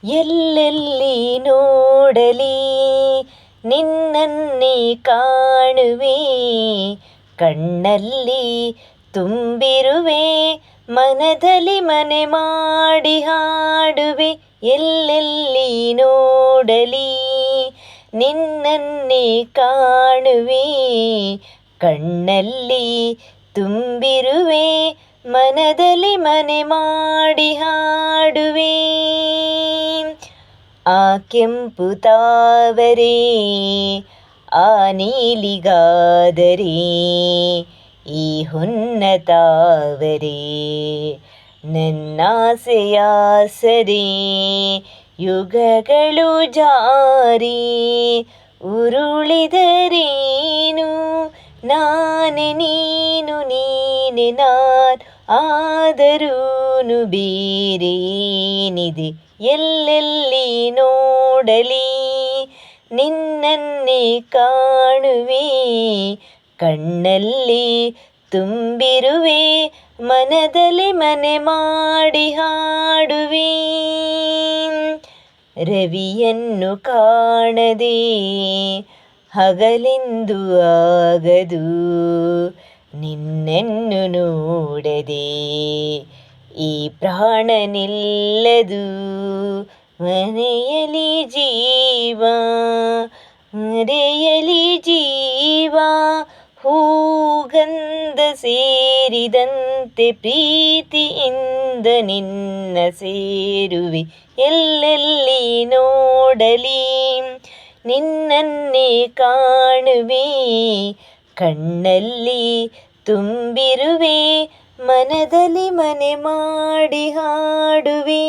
ಎಲ್ಲೆಲ್ಲಿ ನೋಡಲಿ ನಿನ್ನನ್ನೇ ಕಾಣುವೆ, ಕಣ್ಣಲ್ಲಿ ತುಂಬಿರುವೆ, ಮನದಲ್ಲಿ ಮನೆ ಮಾಡಿ ಹಾಡುವೆ. ಎಲ್ಲೆಲ್ಲಿ ನೋಡಲಿ ನಿನ್ನನ್ನೇ ಕಾಣುವೆ, ಕಣ್ಣಲ್ಲಿ ತುಂಬಿರುವೆ, ಮನದಲ್ಲಿ ಮನೆ ಮಾಡಿ ಹಾಡುವೆ. ಆ ಕೆಂಪು ತಾವರೆ ಆ ನೀಲಿಗಾದರೆ, ಈ ಹೊನ್ನ ತಾವರೆ ನನ್ನಾಸೆಯಾಸರೆ. ಯುಗಗಳು ಜಾರಿ ಉರುಳಿದರೇನು, ನಾನೇ ನೀನು ನೀನೆ ನಾನು, ಆದರೂನು ಬೇರೇನಿದೆ. ಎಲ್ಲೆಲ್ಲಿ ನೋಡಲಿ ನಿನ್ನನ್ನೇ ಕಾಣುವೆ, ಕಣ್ಣಲ್ಲಿ ತುಂಬಿರುವೆ, ಮನದಲ್ಲಿ ಮನೆ ಮಾಡಿ ಹಾಡುವೆ. ರವಿಯನ್ನು ಕಾಣದೆ ಹಗಲೆಂದು ಆಗದು, ನಿನ್ನನ್ನು ನೋಡದೆ ಈ ಪ್ರಾಣ ನಿಲ್ಲದು. ಮರೆಯಲಿ ಜೀವ ಮರೆಯಲಿ ಜೀವ, ಹೂಗಂಧ ಸೇರಿದಂತೆ ಪ್ರೀತಿಯಿಂದ ನಿನ್ನ ಸೇರುವೆ. ಎಲ್ಲೆಲ್ಲಿ ನೋಡಲಿ ನಿನ್ನನ್ನೇ ಕಾಣುವೆ, ಕಣ್ಣಲ್ಲಿ ತುಂಬಿರುವೆ, ಮನದಲ್ಲಿ ಮನೆ ಮಾಡಿ ಹಾಡುವೆ.